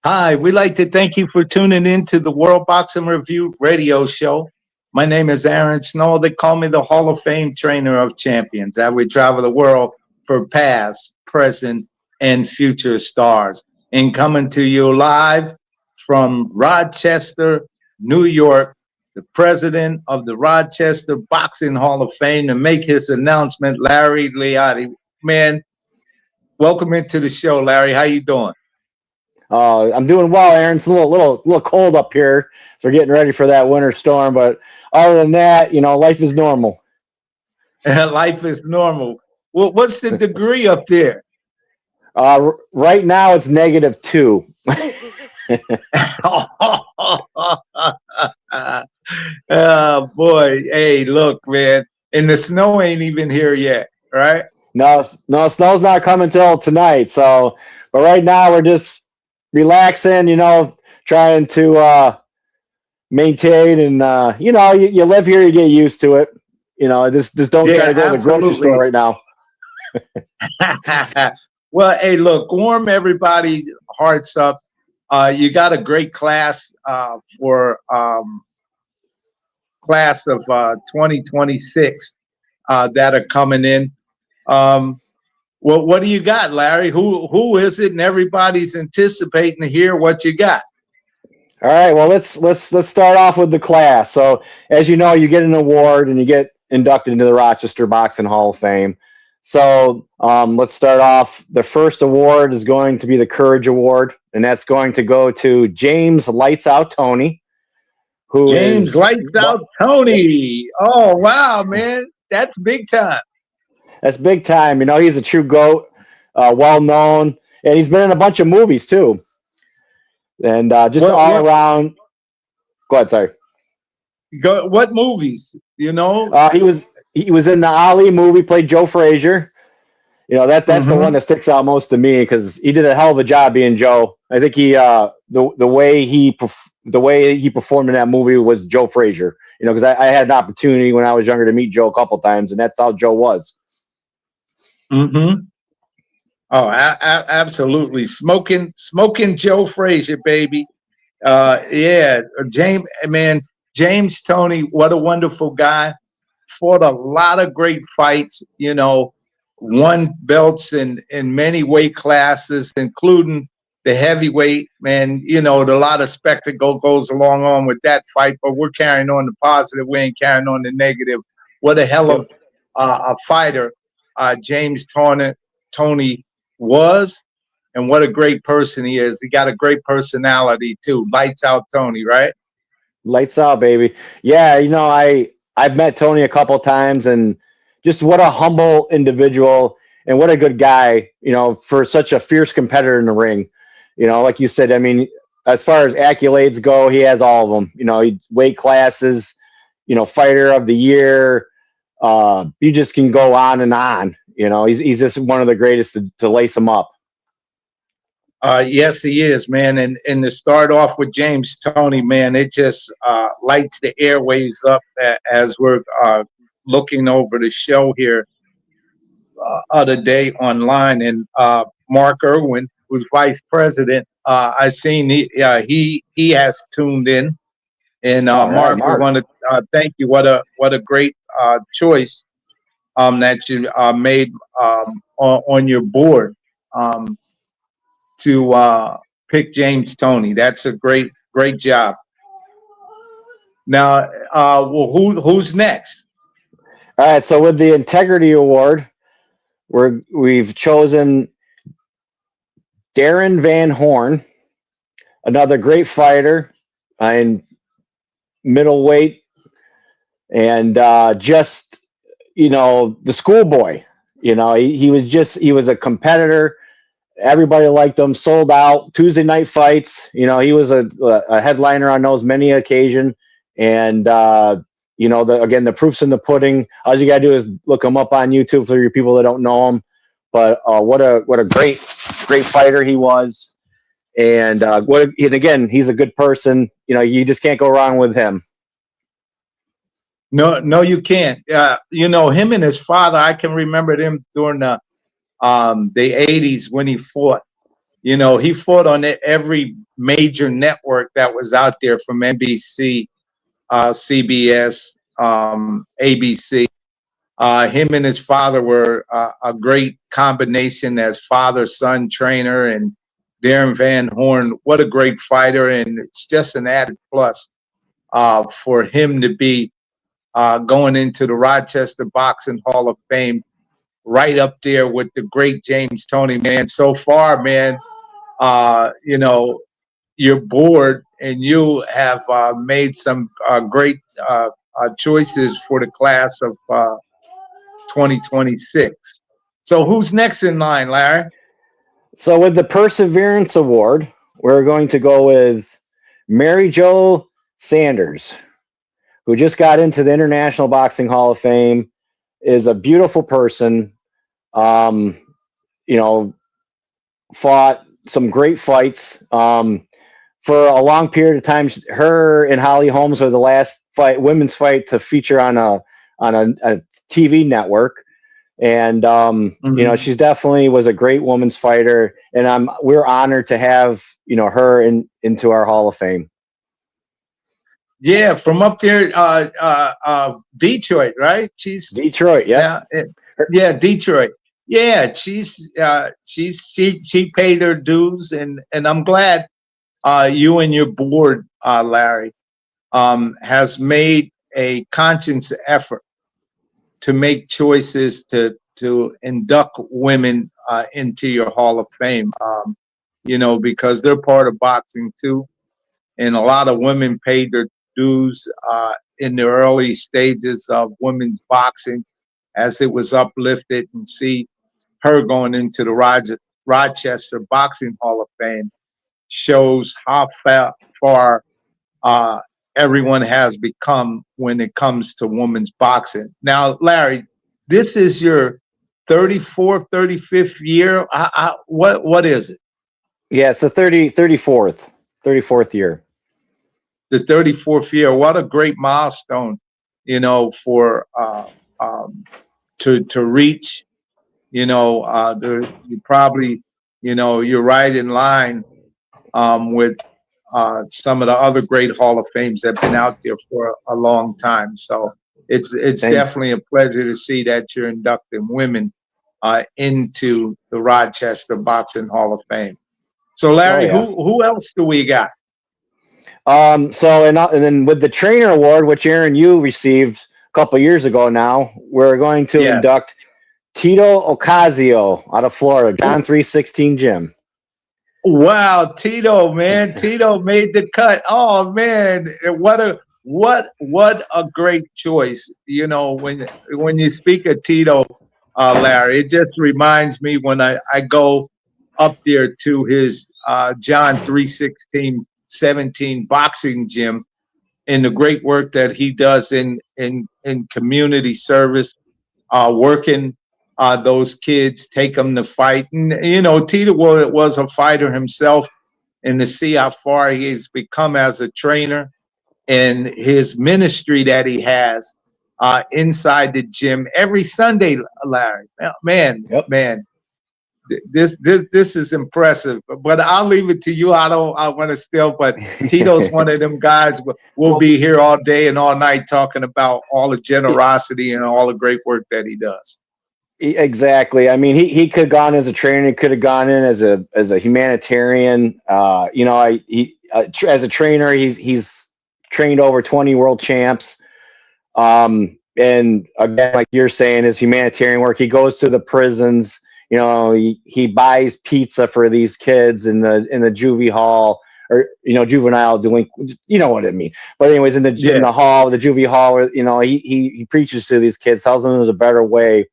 Hi, we'd like to thank you for tuning in to the World Boxing Review radio show. My name is Aaron Snow. They call me the Hall of Fame trainer of champions. I would travel the world for past, present, and future stars. And coming to you live from Rochester, New York, the president of the Rochester Boxing Hall of Fame, to make his announcement, Larry Lyautey. Man, welcome into the show, Larry. How you doing? I'm doing well, Aaron. It's a little cold up here, so we're getting ready for that winter storm. But other than that, life is normal. Life is normal. Well, what's the degree up there? Right now, it's -2. Oh boy! Hey, look, man, and the snow ain't even here yet, right? No, snow's not coming till tonight. So, but right now we're just relaxing, trying to maintain, and you live here, you get used to it. Just don't try to go to the grocery store right now. Well, hey, look, warm everybody's hearts up. You got a great class for class of 2026 that are coming in. Well, what do you got, Larry? Who is it? And everybody's anticipating to hear what you got. All right. Well, let's start off with the class. So, as you know, you get an award and you get inducted into the Rochester Boxing Hall of Fame. So, let's start off. The first award is going to be the Courage Award, and that's going to go to James Lights Out Tony. James Lights Out Tony. Oh wow, man, that's big time. That's big time. He's a true GOAT, well known, and he's been in a bunch of movies too. And just all around. Go ahead, sorry. What movies? He was in the Ali movie, played Joe Frazier. That's the one that sticks out most to me because he did a hell of a job being Joe. I think he the way he performed in that movie was Joe Frazier. Because I had an opportunity when I was younger to meet Joe a couple times, and that's how Joe was. Mm-hmm. Oh, absolutely. Smoking Joe Frazier, baby. Yeah, James Tony, what a wonderful guy. Fought a lot of great fights, won belts in many weight classes, including the heavyweight, man. A lot of spectacle goes along on with that fight, but we're carrying on the positive. We ain't carrying on the negative. What a hell of a fighter James Tony was, and what a great person he is. He got a great personality too. Lights out Tony, right? Lights out, baby. Yeah, I've met Tony a couple times, and just what a humble individual and what a good guy, for such a fierce competitor in the ring. Like you said, as far as accolades go, he has all of them. Weight classes, fighter of the year. You just can go on and on. He's just one of the greatest to lace him up. Yes, he is, man. And to start off with James Tony, man, it just lights the airwaves up as we're looking over the show here other day online. And Mark Irwin, who's vice president, I seen he has tuned in. And Mark, we want to thank you. What a great choice that you made on your board to pick James Tony. That's a great job. Now, who's next? All right. So with the Integrity Award, we've chosen Darren Van Horn, another great fighter in middleweight, and just the schoolboy. He was a competitor. Everybody liked him. Sold out Tuesday night fights. He was a headliner on those many occasions. And the proof's in the pudding. All you gotta do is look him up on YouTube for your people that don't know him. But what a great fighter he was. And again, he's a good person. You just can't go wrong with him. No, you can't. Him and his father, I can remember them during the 80s when he fought. You know, he fought on every major network that was out there, from NBC, CBS, ABC. Him and his father were a great combination as father-son trainer, and Darren Van Horn, what a great fighter. And it's just an added plus for him to be going into the Rochester Boxing Hall of Fame, right up there with the great James Toney, man. So far, man, you know, your board and you have made some great choices for the class of 2026. So who's next in line, Larry? So with the Perseverance Award, we're going to go with Mary Jo Sanders, who just got into the International Boxing Hall of Fame, is a beautiful person. You know, fought some great fights. For a long period of time, her and Holly Holmes were the last women's fight to feature on a TV network. And you know, she's definitely was a great women's fighter, and we're honored to have, you know, her into our Hall of Fame. Yeah, from up there, Detroit, right? She's Detroit, yeah, Detroit. Yeah, she paid her dues, and I'm glad you and your board, Larry, has made a conscious effort to make choices to induct women into your Hall of Fame. You know, because they're part of boxing too, and a lot of women paid their dues in the early stages of women's boxing as it was uplifted, and see her going into the Rochester Boxing Hall of Fame shows how far everyone has become when it comes to women's boxing. Now, Larry, this is your 34th, 35th year. What is it? Yeah, it's the 34th year. The 34th year. What a great milestone, you know, for to reach. You know, you probably, you know, you're right in line with some of the other great Hall of Fames that have been out there for a long time. So it's definitely a pleasure to see that you're inducting women into the Rochester Boxing Hall of Fame. So Larry, who else do we got? So and then with the Trainer Award, which Aaron, you received a couple years ago now, we're going to induct Tito Ocasio out of Florida, John 316 Gym. Wow, Tito, man. Tito made the cut. Oh man, what a great choice. You know, when you speak of Tito, Larry, it just reminds me when I go up there to his John 316-17 boxing gym, and the great work that he does in community service, working those kids, take them to fight. And, you know, Tito was a fighter himself, and to see how far he has become as a trainer and his ministry that he has inside the gym every Sunday, Larry. Man, this is impressive. But I'll leave it to you. I want to steal, but Tito's one of them guys. We'll be here all day and all night talking about all the generosity and all the great work that he does. Exactly. I mean, he could have gone as a trainer. He could have gone in as a humanitarian. You know, as a trainer, he's trained over 20 world champs. And again, like you're saying, his humanitarian work. He goes to the prisons. You know, he buys pizza for these kids in the juvie hall, or, you know, juvenile delinquent. You know what I mean. But anyways, in the hall, the juvie hall, where, you know, he preaches to these kids, tells them there's a better way.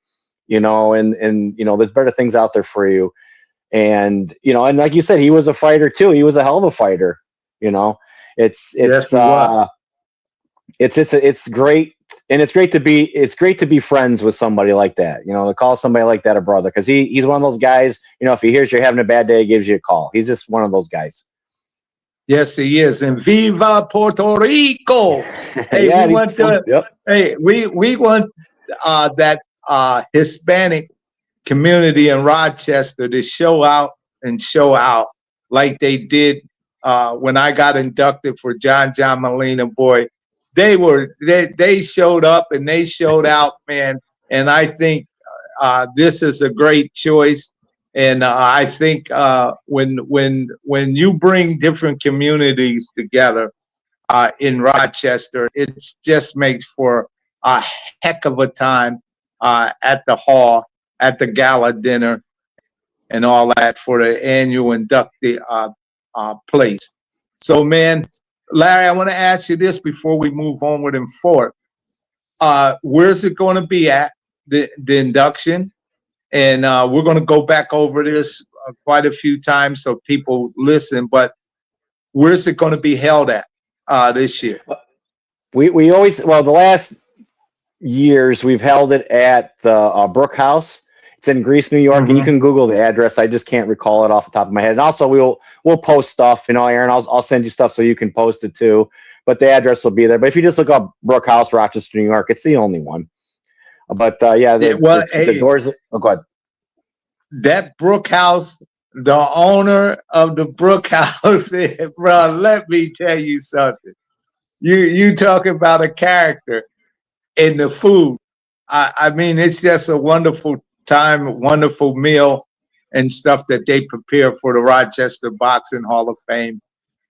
You know, and you know, there's better things out there for you. And, you know, and like you said, he was a fighter too. He was a hell of a fighter. You know, it's great. And it's great to be friends with somebody like that. You know, to call somebody like that a brother, because he's one of those guys, you know, if he hears you're having a bad day, he gives you a call. He's just one of those guys. Yes, he is. And Viva Puerto Rico. Hey, yeah, we want that Hispanic community in Rochester to show out and show out like they did when I got inducted for John Molina, boy, they showed up and they showed out, man. And I think this is a great choice. And I think when you bring different communities together in Rochester, it just makes for a heck of a time at the hall, at the gala dinner, and all that for the annual inductee place. So, man, Larry, I want to ask you this before we move onward and forward. Where's it going to be at, the induction? And we're going to go back over this quite a few times so people listen, but where's it going to be held at this year? We always, well, the last years we've held it at the Brook House. It's in Greece, New York, and you can Google the address. I just can't recall it off the top of my head. And also, we'll post stuff. You know, Aaron, I'll send you stuff so you can post it too. But the address will be there. But if you just look up Brook House, Rochester, New York, it's the only one. But yeah, the doors. Oh, go ahead. That Brook House, the owner of the Brook House, bro, let me tell you something. You talk about a character in the food. I mean, it's just a wonderful time, wonderful meal and stuff that they prepare for the Rochester Boxing Hall of Fame.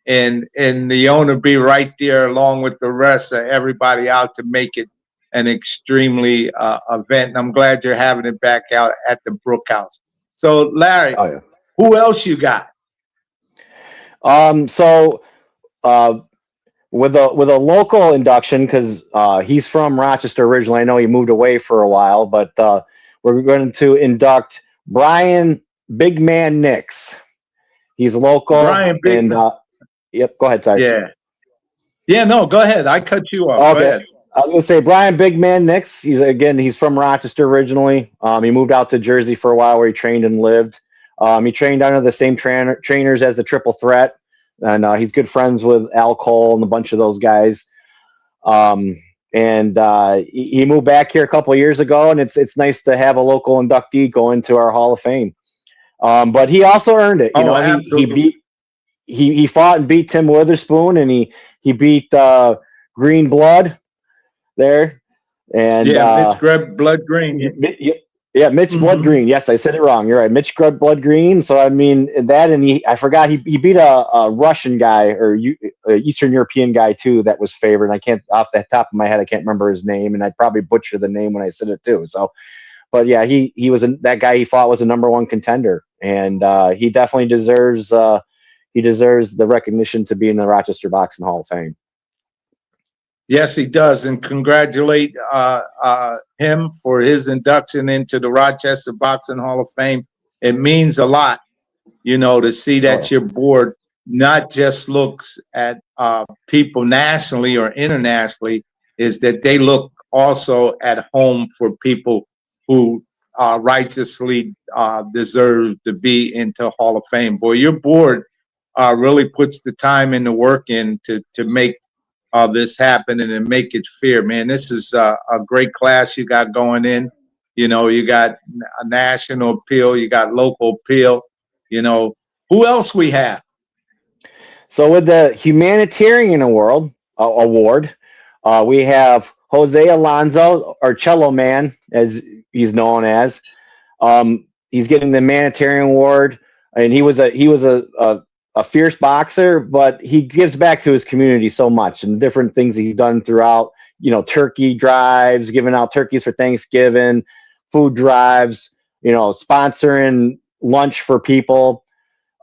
And the owner be right there along with the rest of everybody out to make it an extremely event. And I'm glad you're having it back out at the Brook House. So, Larry, who else you got? With a local induction, because he's from Rochester originally. I know he moved away for a while, but we're going to induct Brian Big Man Nix. He's local. Brian Big Man. Yep, go ahead, sorry. Yeah, no, go ahead. I cut you off. Okay. Go ahead. I was going to say Brian Big Man Nix. He's from Rochester originally. He moved out to Jersey for a while where he trained and lived. He trained under the same trainers as the Triple Threat. And he's good friends with Al Cole and a bunch of those guys. He moved back here a couple of years ago, and it's nice to have a local inductee go into our Hall of Fame. But he also earned it. You know, he fought and beat Tim Witherspoon, and he beat Green Blood there. And Mitch Blood Green. Mitch Blood Green. Yes, I said it wrong. You're right. Mitch Blood Green. So I mean that, and I forgot he beat a Russian guy or Eastern European guy too that was favored. And I can't, off the top of my head, I can't remember his name, and I'd probably butcher the name when I said it too. So, but yeah, he was that guy he fought was a #1 contender, and he definitely deserves the recognition to be in the Rochester Boxing Hall of Fame. Yes, he does, and congratulate him for his induction into the Rochester Boxing Hall of Fame. It means a lot, you know, to see that your board not just looks at people nationally or internationally, is that they look also at home for people who righteously deserve to be into Hall of Fame. Boy, your board really puts the time and the work in to make this happen and make it fair, man. This is a great class you got going in. You know, you got a national appeal, you got local appeal. You know, who else we have? So with the Humanitarian Award, we have Jose Alonso, or Cello Man, as he's known as. He's getting the Humanitarian Award, and he was a fierce boxer, but he gives back to his community so much and different things he's done throughout, you know, turkey drives, giving out turkeys for Thanksgiving, food drives, you know, sponsoring lunch for people.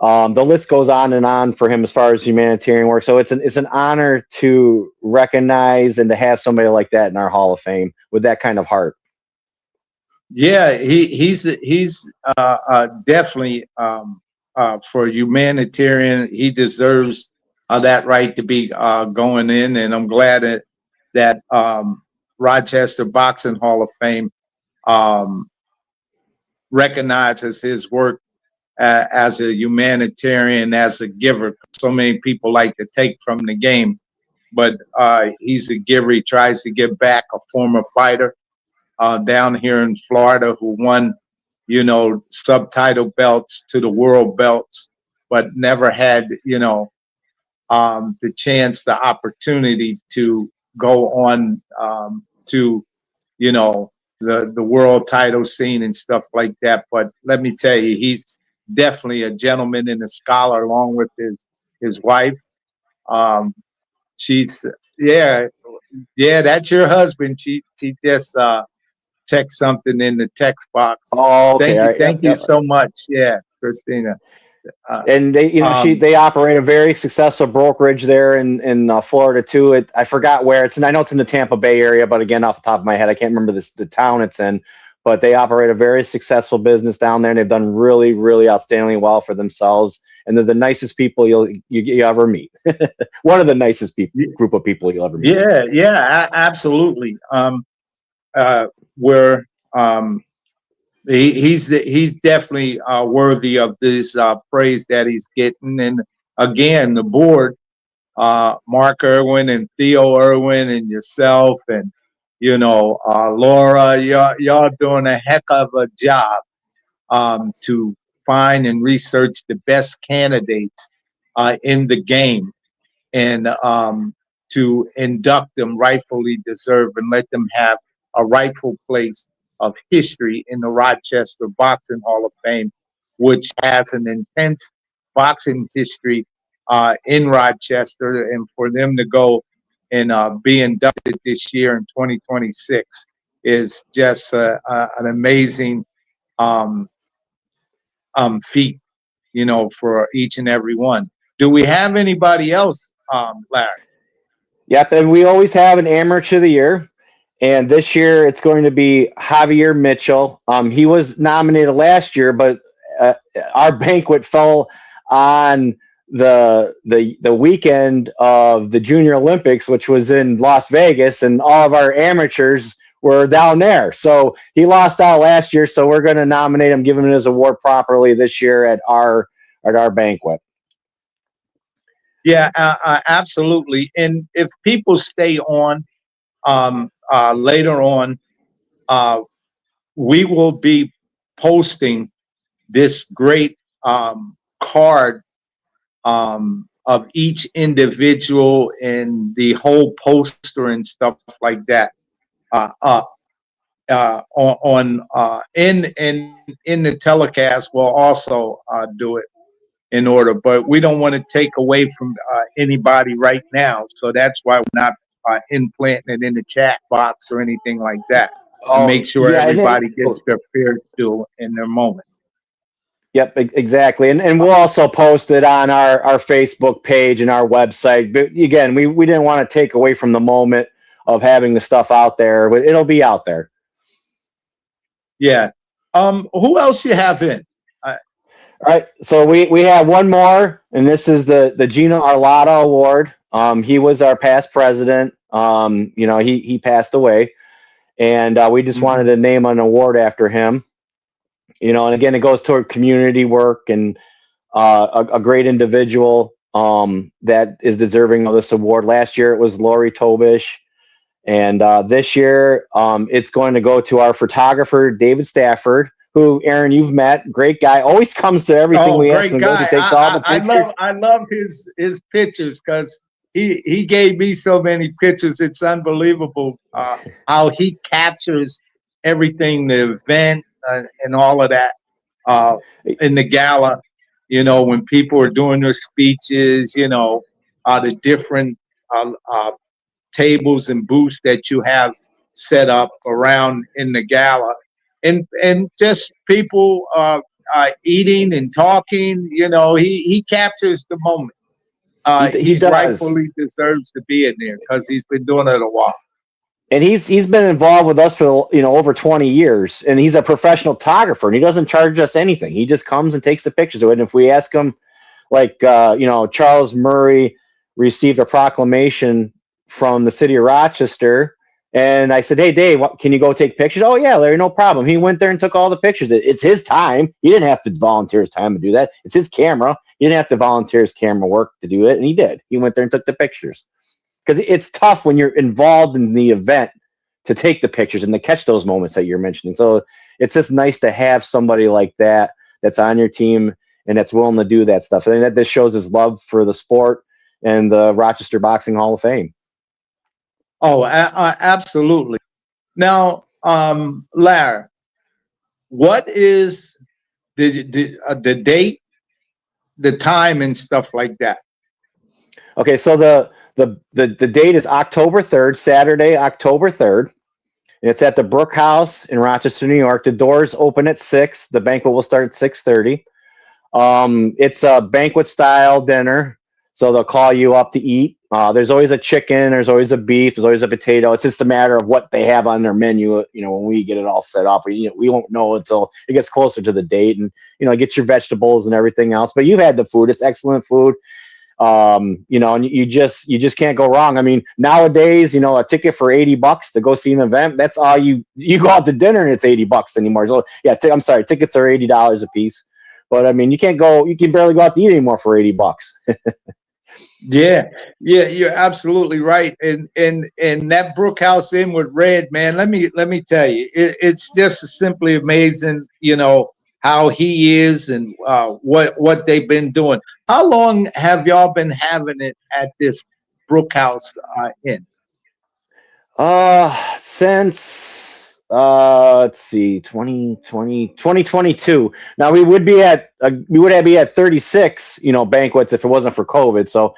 The list goes on and on for him as far as humanitarian work. So it's an honor to recognize and to have somebody like that in our Hall of Fame with that kind of heart. Yeah, he's definitely for humanitarian. He deserves that right to be going in, and I'm glad that Rochester Boxing Hall of Fame recognizes his work as a humanitarian, as a giver. So many people like to take from the game, but he's a giver. He tries to give back. A former fighter down here in Florida who won you know, subtitle belts to the world belts, but never had, you know, the chance, the opportunity to go on to, you know, the world title scene and stuff like that. But let me tell you, he's definitely a gentleman and a scholar, along with his wife. She's yeah, that's your husband. She just text something in the text box. Oh, okay. All right. Thank you so much. Yeah, Christina. And they, you know, they operate a very successful brokerage there in Florida too. I forgot where it's in. I know it's in the Tampa Bay area, but again, off the top of my head, I can't remember the town it's in. But they operate a very successful business down there, and they've done really, really outstandingly well for themselves. And they're the nicest people you ever meet. One of the nicest group of people you'll ever meet. Yeah, absolutely. Where he's definitely worthy of this praise that he's getting. And again, the board, Mark Irwin and Theo Irwin and yourself and, you know, Laura, y'all doing a heck of a job to find and research the best candidates in the game, and to induct them rightfully deserved and let them have a rightful place of history in the Rochester Boxing Hall of Fame, which has an intense boxing history in Rochester. And for them to go and be inducted this year in 2026 is just an amazing feat, you know, for each and every one. Do we have anybody else, Larry? Yep, and we always have an amateur of the year. And this year it's going to be Javier Mitchell. He was nominated last year, but our banquet fell on the weekend of the Junior Olympics, which was in Las Vegas, and all of our amateurs were down there. So he lost out last year, so we're going to nominate him, give him his award properly this year at our banquet. Yeah, absolutely. And if people stay on later on, we will be posting this great card of each individual and the whole poster and stuff like that up in the telecast. We'll also do it in order, but we don't want to take away from anybody right now, so that's why we're not implanting it in the chat box or anything like that. To make sure everybody gets their fair due in their moment. Yep, exactly. And we'll also post it on our Facebook page and our website. But again, we didn't want to take away from the moment of having the stuff out there, but it'll be out there. Yeah. Who else you have in? All right, so we have one more, and this is the Gino Arlotto Award. He was our past president. You know, he passed away, and we just wanted to name an award after him. You know, and again, it goes toward community work and a great individual that is deserving of this award. Last year it was Lori Tobish, and this year it's going to go to our photographer David Stafford, who, Aaron, you've met. Great guy. Always comes to everything we ask him to go. He takes all the pictures. I love his pictures because he gave me so many pictures. It's unbelievable how he captures everything, the event and all of that in the gala. You know, when people are doing their speeches, you know, the different tables and booths that you have set up around in the gala. And just people eating and talking, you know, he captures the moment. He rightfully deserves to be in there because he's been doing it a while. And he's been involved with us for, you know, over 20 years, and he's a professional photographer, and he doesn't charge us anything. He just comes and takes the pictures of it. And if we ask him, like, you know, Charles Murray received a proclamation from the city of Rochester. And I said, hey, Dave, can you go take pictures? Oh, yeah, Larry, no problem. He went there and took all the pictures. It's his time. He didn't have to volunteer his time to do that. It's his camera. He didn't have to volunteer his camera work to do it, and he did. He went there and took the pictures. Because it's tough when you're involved in the event to take the pictures and to catch those moments that you're mentioning. So it's just nice to have somebody like that that's on your team and that's willing to do that stuff. And that this shows his love for the sport and the Rochester Boxing Hall of Fame. Oh, absolutely. Now, Larry, what is the date, the time, and stuff like that? Okay, so the date is October 3rd, Saturday, October 3rd. And it's at the Brook House in Rochester, New York. The doors open at 6. The banquet will start at 6:30. It's a banquet style dinner, so they'll call you up to eat. There's always a chicken, there's always a beef, there's always a potato. It's just a matter of what they have on their menu. You know, when we get it all set up, we won't know until it gets closer to the date, and get your vegetables and everything else. But you've had the food; it's excellent food. And you just can't go wrong. I mean, nowadays, a ticket for $80 to go see an event, that's all you go out to dinner and it's $80 anymore. So yeah, I'm sorry, tickets are $80 a piece, but I mean, you can barely go out to eat anymore for $80. Yeah, you're absolutely right. And that Brook House Inn with Red, man, let me tell you, it's just simply amazing, how he is and what they've been doing. How long have y'all been having it at this Brook House Inn? Since let's see, 2022. Now we would be at 36, banquets if it wasn't for COVID. So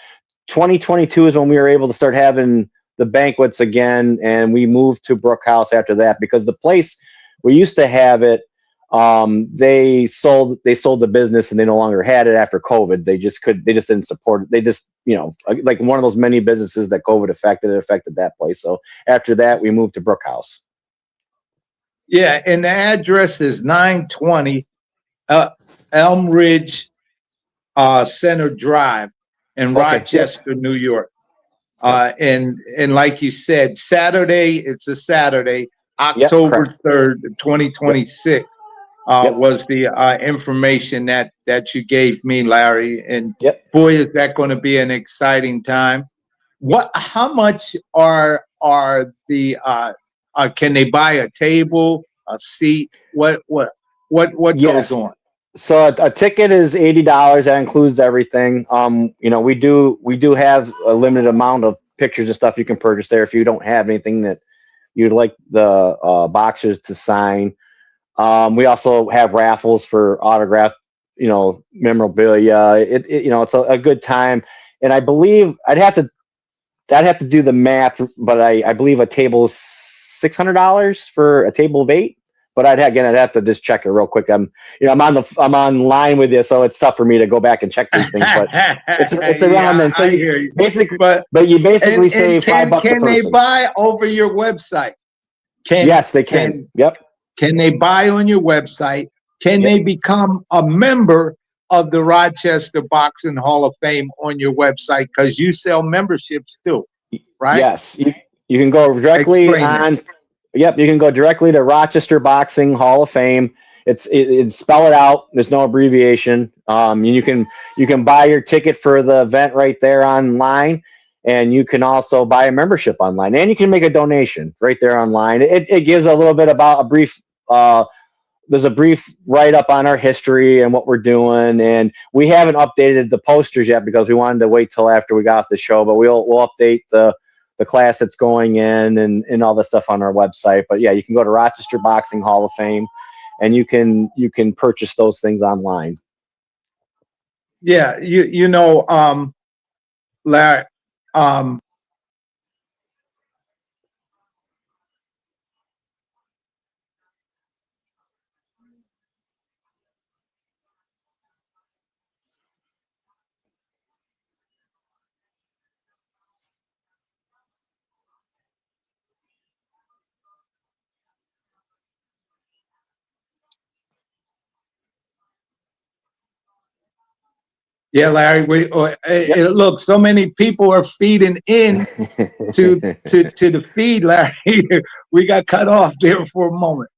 2022 is when we were able to start having the banquets again, and we moved to Brook House after that because the place we used to have it, they sold the business and they no longer had it after COVID. They just didn't support it. They just, like one of those many businesses that COVID affected that place. So after that, we moved to Brook House. Yeah. And the address is 920 Elm Ridge Center Drive in Rochester, New York. And like you said, it's a Saturday, October 3rd, 2026. Was the information that you gave me, Larry, and boy, is that going to be an exciting time. How much are the can they buy a table, a seat? What goes on? So a ticket is $80. That includes everything. We do have a limited amount of pictures and stuff you can purchase there if you don't have anything that you'd like the boxers to sign. We also have raffles for autographed, memorabilia. It's a good time. And I believe I'd have to do the math, but I believe a table is $600 for a table of 8. But I'd have to just check it real quick. I'm online with you, so it's tough for me to go back and check these things. But it's around then. So you basically save $5 a person. Can they buy over your website? Yes, they can. Can they buy on your website? Can they become a member of the Rochester Boxing Hall of Fame on your website? Because you sell memberships too, right? Yes, you can go directly on. Yep, you can go directly to Rochester Boxing Hall of Fame. It's spell it out. There's no abbreviation. You can buy your ticket for the event right there online. And you can also buy a membership online, and you can make a donation right there online. It gives a little bit about a brief. There's a brief write-up on our history and what we're doing, and we haven't updated the posters yet because we wanted to wait till after we got off the show. But we'll update the class that's going in and all the stuff on our website. But yeah, you can go to Rochester Boxing Hall of Fame, and you can purchase those things online. Yeah, Larry. Yeah, Larry. Look, so many people are feeding in to the feed, Larry. We got cut off there for a moment.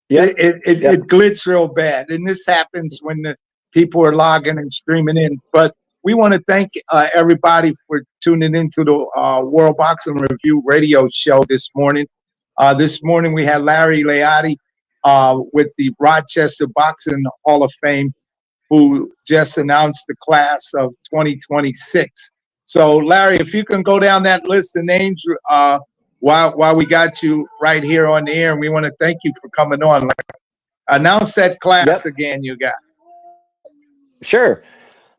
Yeah, it glitched real bad, and this happens when the people are logging and streaming in. But we want to thank everybody for tuning into the World Boxing Review radio show this morning. This morning we had Larry Lyautey with the Rochester Boxing Hall of Fame, who just announced the class of 2026. So, Larry, if you can go down that list of names while we got you right here on the air, and we want to thank you for coming on. Announce that class again you got. Sure.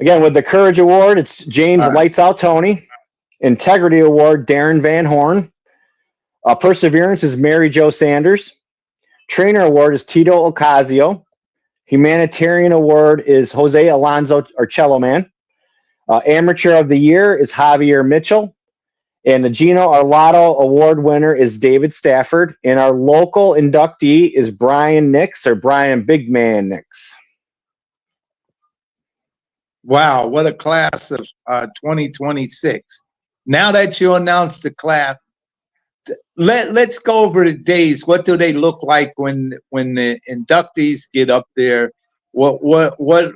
Again, with the Courage Award, it's James Lights Out Tony. Integrity Award, Darren Van Horn. Perseverance is Mary Jo Sanders. Trainer Award is Tito Ocasio. Humanitarian Award is Jose Alonso Cello Man. Amateur of the Year is Javier Mitchell. And the Gino Arlotto Award winner is David Stafford. And our local inductee is Brian Nix, or Brian Big Man Nix. Wow, what a class of 2026. Now that you announced the class, let's go over the days. What do they look like when the inductees get up there? What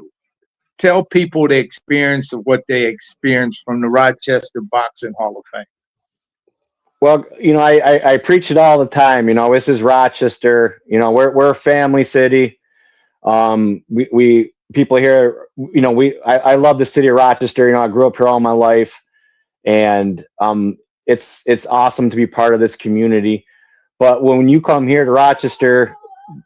tell people the experience of what they experienced from the Rochester Boxing Hall of Fame. Well, you know, I preach it all the time. You know, this is Rochester. You know, we're a family city. We people here. You know, I love the city of Rochester. You know, I grew up here all my life, and it's awesome to be part of this community. But when you come here to Rochester,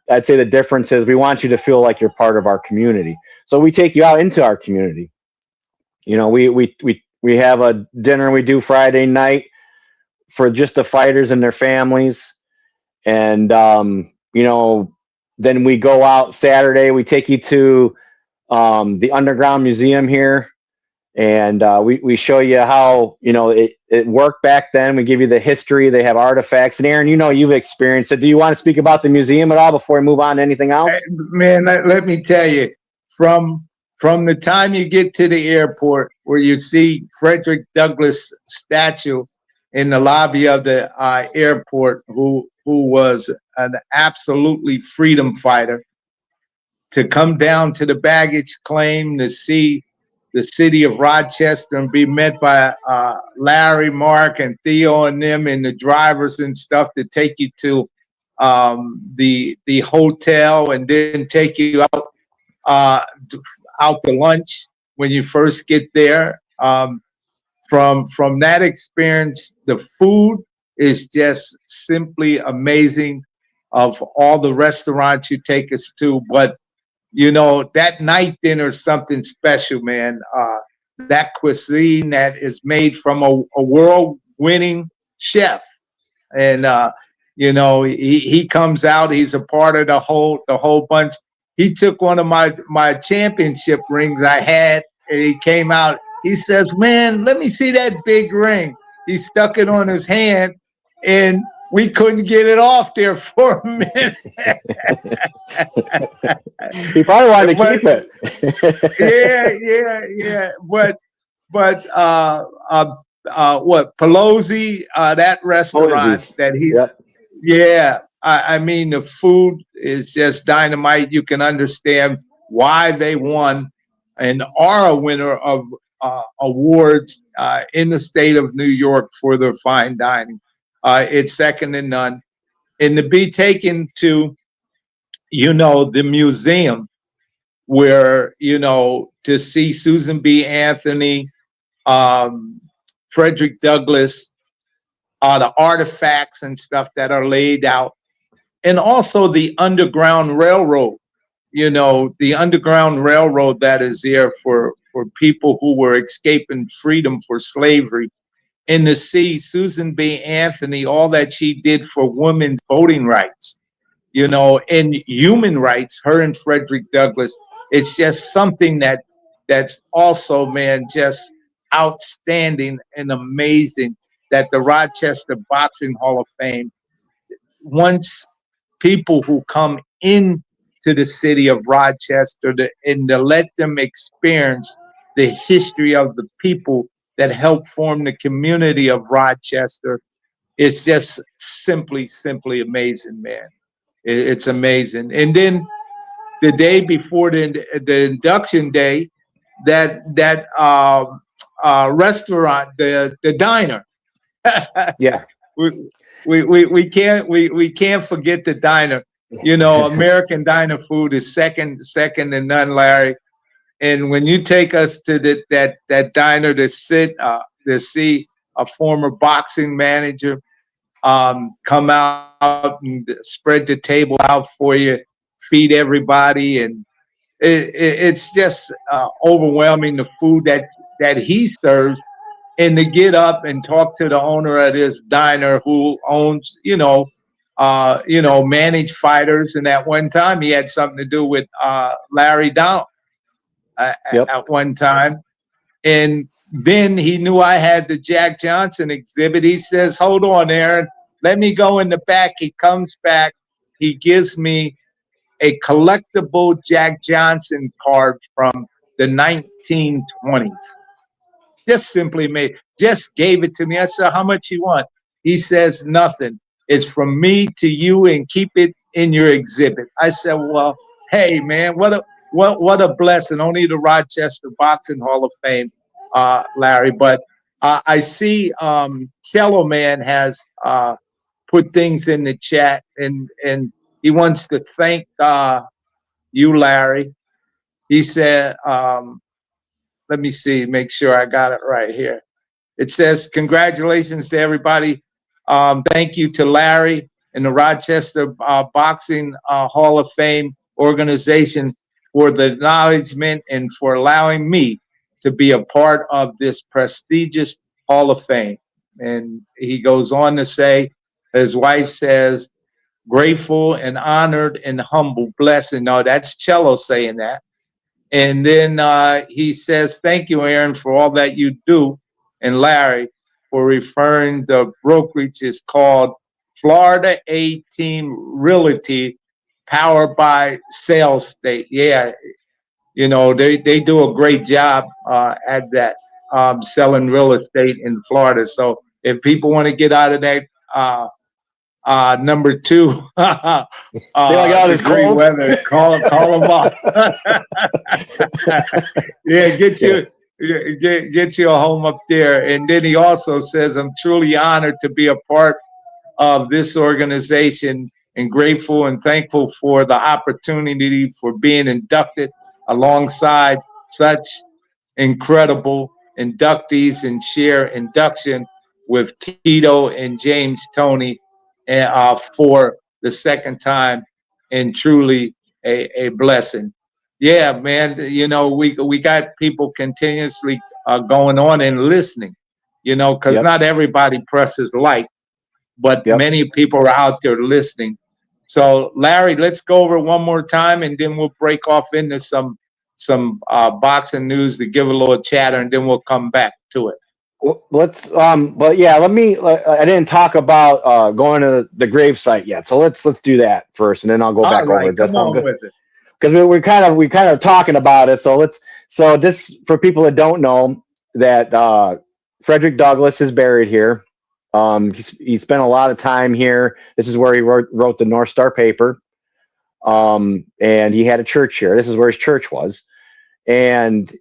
I'd say the difference is we want you to feel like you're part of our community. So we take you out into our community. You know, we have a dinner we do Friday night for just the fighters and their families. And, you know, then we go out Saturday, we take you to the Underground Museum here. And we show you how, you know, it worked back then. We give you the history. They have artifacts. And Aaron, you know, you've experienced it. Do you want to speak about the museum at all before we move on to anything else? Man, let me tell you, from the time you get to the airport where you see Frederick Douglass statue in the lobby of the airport, who was an absolutely freedom fighter, to come down to the baggage claim to see the city of Rochester and be met by Larry, Mark, and Theo and them and the drivers and stuff to take you to the hotel and then take you out to lunch when you first get there. From that experience, the food is just simply amazing of all the restaurants you take us to. But, you know, that night dinner is something special, man. That cuisine that is made from a world-winning chef. And, you know, he comes out, he's a part of the whole bunch. He took one of my championship rings I had, and he came out. He says, man, let me see that big ring. He stuck it on his hand, and we couldn't get it off there for a minute. He probably wanted to keep it. Yeah. But what Pelosi, that restaurant Pelosi's. that he, Yep. yeah. I mean, the food is just dynamite. You can understand why they won and are a winner of awards in the state of New York for their fine dining. It's second to none. And to be taken to, you know, the museum where, you know, to see Susan B. Anthony, Frederick Douglass, the artifacts and stuff that are laid out. And also the Underground Railroad, you know, the Underground Railroad that is there for people who were escaping freedom for slavery. And to see Susan B. Anthony, all that she did for women's voting rights, you know, and human rights, her and Frederick Douglass, it's just something that's also, man, just outstanding and amazing that the Rochester Boxing Hall of Fame, once people who come into the city of Rochester and to let them experience the history of the people that helped form the community of Rochester, is just simply amazing, man. It's amazing. And then the day before the induction day, that restaurant, the diner. Yeah. we can't forget the diner. You know, American diner food is second to none, Larry. And when you take us to that diner to see a former boxing manager come out and spread the table out for you, feed everybody, and it's just overwhelming, the food that he serves, and to get up and talk to the owner of this diner who owns, managed fighters, and at one time he had something to do with Larry Down at one time. And then he knew I had the Jack Johnson exhibit. He says, "Hold on, Aaron, let me go in the back." He comes back. He gives me a collectible Jack Johnson card from the 1920s. Just gave it to me. I said, "How much you want?" He says, "Nothing. It's from me to you, and keep it in your exhibit." I said, "Well, hey man, what a blessing." Only the Rochester Boxing Hall of Fame, Larry. But I see Cello Man has put things in the chat, and he wants to thank you, Larry. He said, let me see, make sure I got it right here. It says, "Congratulations to everybody. Thank you to Larry and the Rochester Boxing Hall of Fame organization for the acknowledgement and for allowing me to be a part of this prestigious Hall of Fame." And he goes on to say, his wife says, "Grateful and honored and humble, blessed." No, that's Cello saying that. And then he says, "Thank you, Aaron, for all that you do, and Larry for referring the brokerage is called Florida A-Team Realty, powered by Sales State." Yeah, they do a great job at that, selling real estate in Florida. So if people want to get out of that number two, great weather, call them up. Yeah, get you a home up there. And then he also says, "I'm truly honored to be a part of this organization and grateful and thankful for the opportunity for being inducted alongside such incredible inductees and share induction with Tito and James Toney for the second time, and truly a blessing." Yeah, man, we got people continuously going on and listening, because not everybody presses like, but many people are out there listening. So, Larry, let's go over one more time, and then we'll break off into some boxing news to give a little chatter, and then we'll come back to it. Let's but yeah, I didn't talk about going to the gravesite yet, so let's do that first, and then I'll go back over. Does that sound good? With it. Because we're kind of talking about it, so just for people that don't know, that Frederick Douglass is buried here. He spent a lot of time here. This is where he wrote the North Star paper, and he had a church here. This is where his church was, and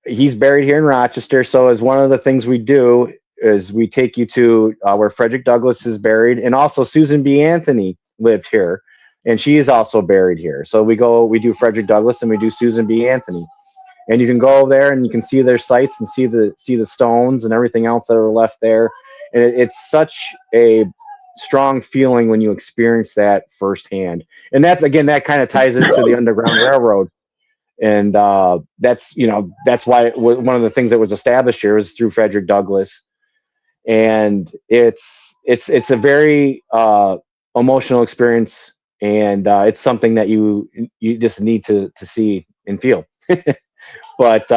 he's buried here in Rochester. So as one of the things we do is we take you to where Frederick Douglass is buried, and also Susan B. Anthony lived here, and she is also buried here. So we do Frederick Douglass and we do Susan B. Anthony, and you can go over there and you can see their sites and see the stones and everything else that are left there. And it's such a strong feeling when you experience that firsthand. And that kind of ties into the Underground Railroad. And that's why one of the things that was established here was through Frederick Douglass. And it's a very emotional experience, and it's something that you just need to see and feel. But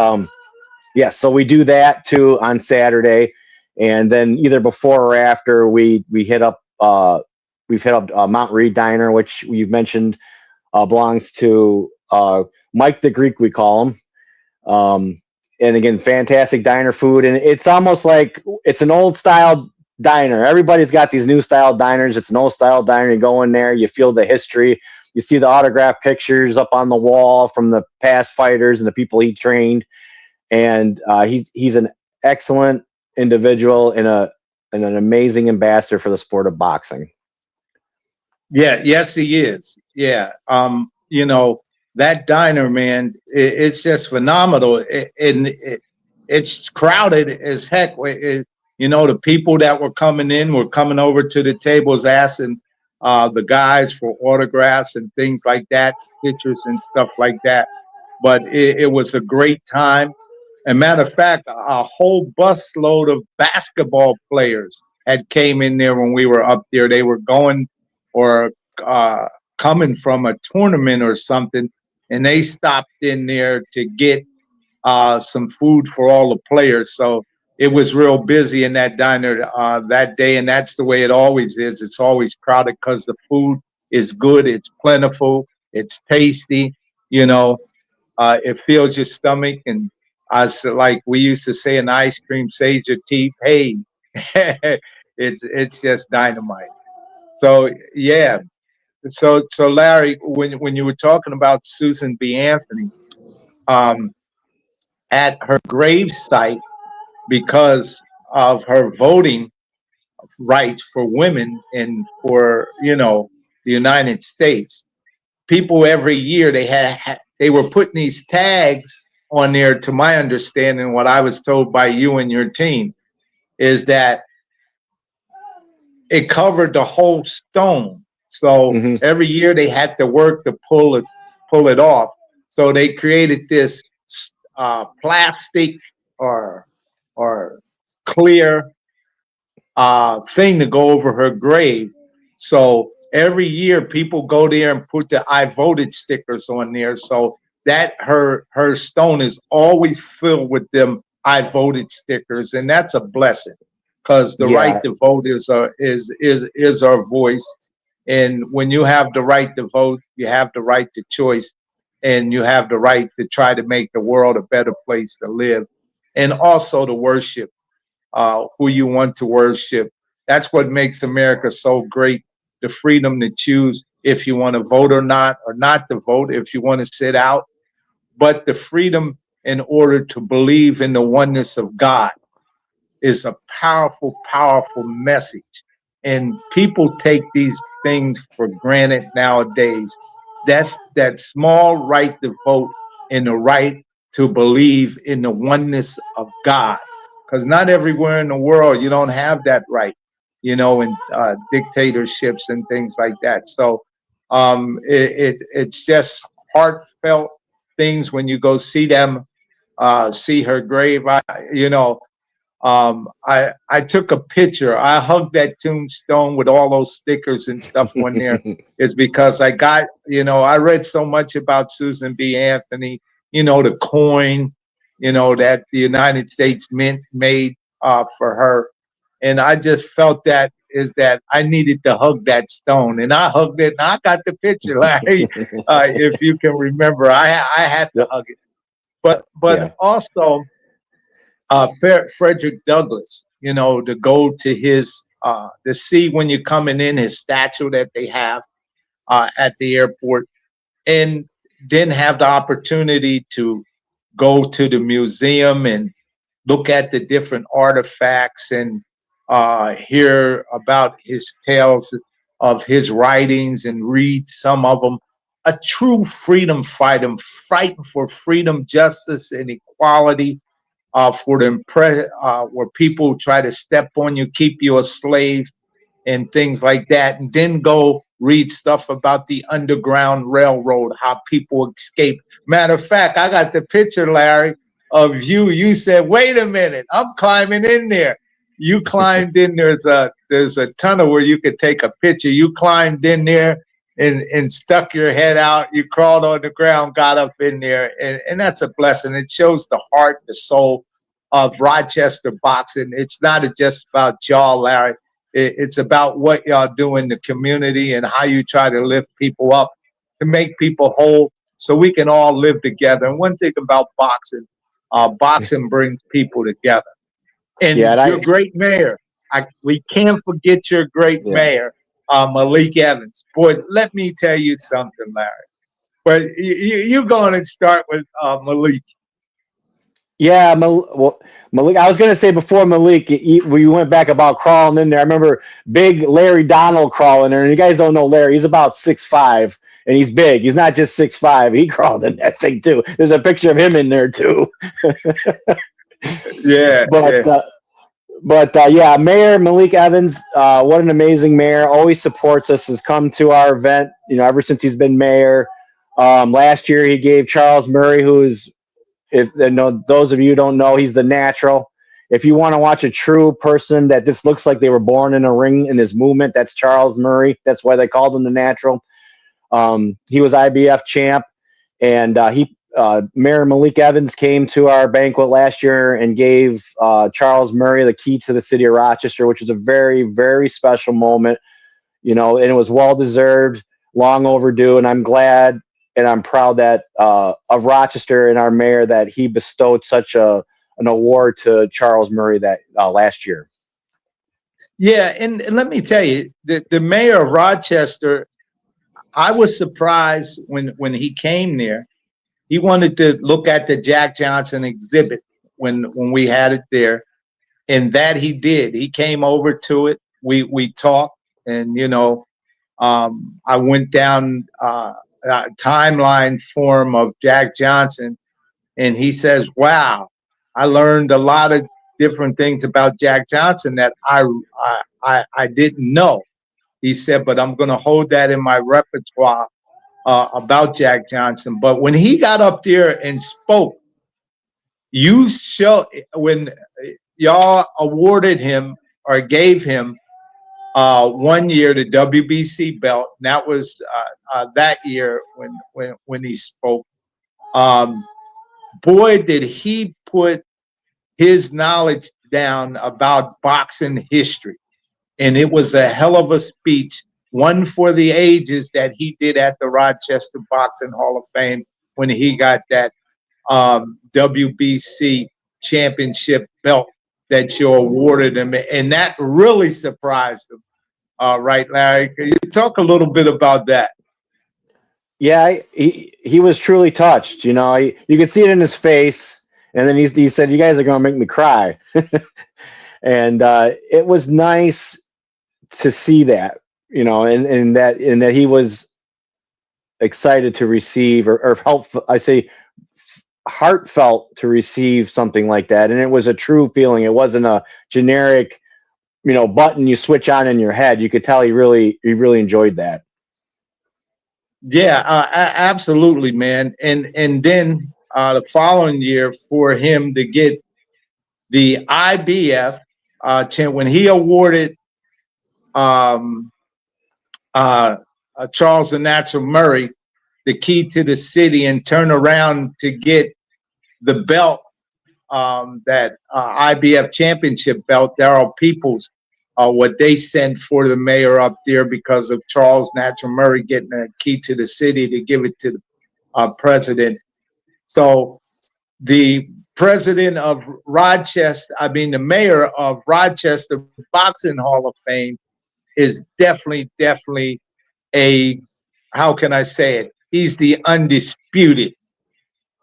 so we do that too on Saturday, and then either before or after we hit up Mount Reed Diner, which you've mentioned belongs to Mike the Greek, we call him. And again, fantastic diner food. And it's almost like it's an old style diner. Everybody's got these new style diners. It's an old style diner. You go in there, you feel the history. You see the autograph pictures up on the wall from the past fighters and the people he trained. And he's an excellent individual and and an amazing ambassador for the sport of boxing. Yeah, yes, he is. Yeah. You know, that diner, man, it's just phenomenal. It's crowded as heck. You know, the people that were coming in were coming over to the tables asking the guys for autographs and things like that, pictures and stuff like that. But it was a great time. And matter of fact, a whole busload of basketball players had came in there when we were up there. They were going or coming from a tournament or something, and they stopped in there to get some food for all the players. So it was real busy in that diner that day, and that's the way it always is. It's always crowded because the food is good, it's plentiful, it's tasty, you know. It fills your stomach, and like we used to say in ice cream, saves your teeth. Hey, it's just dynamite. So yeah. So Larry, when you were talking about Susan B. Anthony, um, at her grave site, because of her voting rights for women and for the United States, people every year they were putting these tags on there. To my understanding, what I was told by you and your team is that it covered the whole stone. So every year they had to work to pull it off. So they created this plastic or clear thing to go over her grave. So every year people go there and put the I voted stickers on there. So that her stone is always filled with them I voted stickers, and that's a blessing, because the right to vote is our voice. And when you have the right to vote, you have the right to choice, and you have the right to try to make the world a better place to live, and also to worship who you want to worship. That's what makes America so great: the freedom to choose if you want to vote or not to vote, if you want to sit out, but the freedom in order to believe in the oneness of God is a powerful, powerful message. And people take these things for granted nowadays. That's that small right to vote and the right to believe in the oneness of God. Because not everywhere in the world you don't have that right, in dictatorships and things like that. So it's just heartfelt things when you go see them, see her grave. I took a picture. I hugged that tombstone with all those stickers and stuff on there. Is because I got, I read so much about Susan B. Anthony, the coin, that the United States Mint made for her. And I just felt that I needed to hug that stone. And I hugged it, and I got the picture, Larry. If you can remember, I had to hug it. But also, Frederick Douglass, to go to his, to see when you're coming in, his statue that they have at the airport, and then have the opportunity to go to the museum and look at the different artifacts and hear about his tales of his writings and read some of them. A true freedom fighter, fighting for freedom, justice, and equality. For the where people try to step on you, keep you a slave, and things like that, and then go read stuff about the Underground Railroad, how people escape. Matter of fact, I got the picture, Larry, of you. You said, "Wait a minute, I'm climbing in there." You climbed in. There's a tunnel where you could take a picture. You climbed in there and stuck your head out. You crawled on the ground, got up in there, and that's a blessing. It shows the heart, the soul of Rochester boxing. It's not just about y'all, Larry. It's about what y'all do in the community and how you try to lift people up, to make people whole, so we can all live together. And one thing about boxing, boxing brings people together. And your great mayor, we can't forget your great mayor, Malik Evans. Boy, let me tell you something, Larry. But you go on and start with Malik. Yeah, Malik, I was going to say before Malik, we went back about crawling in there. I remember big Larry Donald crawling there, and you guys don't know Larry. He's about 6'5", and he's big. He's not just 6'5". He crawled in that thing too. There's a picture of him in there too. Yeah, yeah, Mayor Malik Evans, what an amazing mayor. Always supports us. Has come to our event, ever since he's been mayor. Last year he gave Charles Murray, who is, if those of you who don't know, he's the natural. If you want to watch a true person that just looks like they were born in a ring in his movement, that's Charles Murray. That's why they called him the natural. He was IBF champ, and Mayor Malik Evans came to our banquet last year and gave Charles Murray the key to the city of Rochester, which is a very, very special moment, and it was well-deserved, long overdue, and I'm glad and I'm proud that of Rochester and our mayor that he bestowed such an award to Charles Murray that last year. Yeah, and let me tell you, the mayor of Rochester, I was surprised when he came there. He wanted to look at the Jack Johnson exhibit when we had it there, and that he did. He came over to it. We talked, and I went down a timeline for him of Jack Johnson, and he says, "Wow, I learned a lot of different things about Jack Johnson that I didn't know." He said, "But I'm going to hold that in my repertoire about Jack Johnson." But when he got up there and spoke, when y'all awarded him or gave him 1 year the WBC belt, and that was that year when he spoke. Boy, did he put his knowledge down about boxing history, and it was a hell of a speech, one for the ages, that he did at the Rochester Boxing Hall of Fame when he got that WBC championship belt that you awarded him, and that really surprised him. Right, Larry? Can you talk a little bit about that? Yeah, he was truly touched. You could see it in his face, and then he said, "You guys are going to make me cry," and it was nice to see that, and that he was excited to receive or helpful. I say heartfelt to receive something like that, and it was a true feeling. It wasn't a generic, button you switch on in your head. You could tell he really enjoyed that. Yeah, absolutely, man. And then the following year, for him to get the IBF when he awarded Charles the Natural Murray the key to the city, and turn around to get the belt, that IBF championship belt, Darryl Peoples, what they sent for the mayor up there because of Charles Natural Murray getting a key to the city to give it to the president. So the president of Rochester, the mayor of Rochester Boxing Hall of Fame is definitely a, how can I say it? He's the undisputed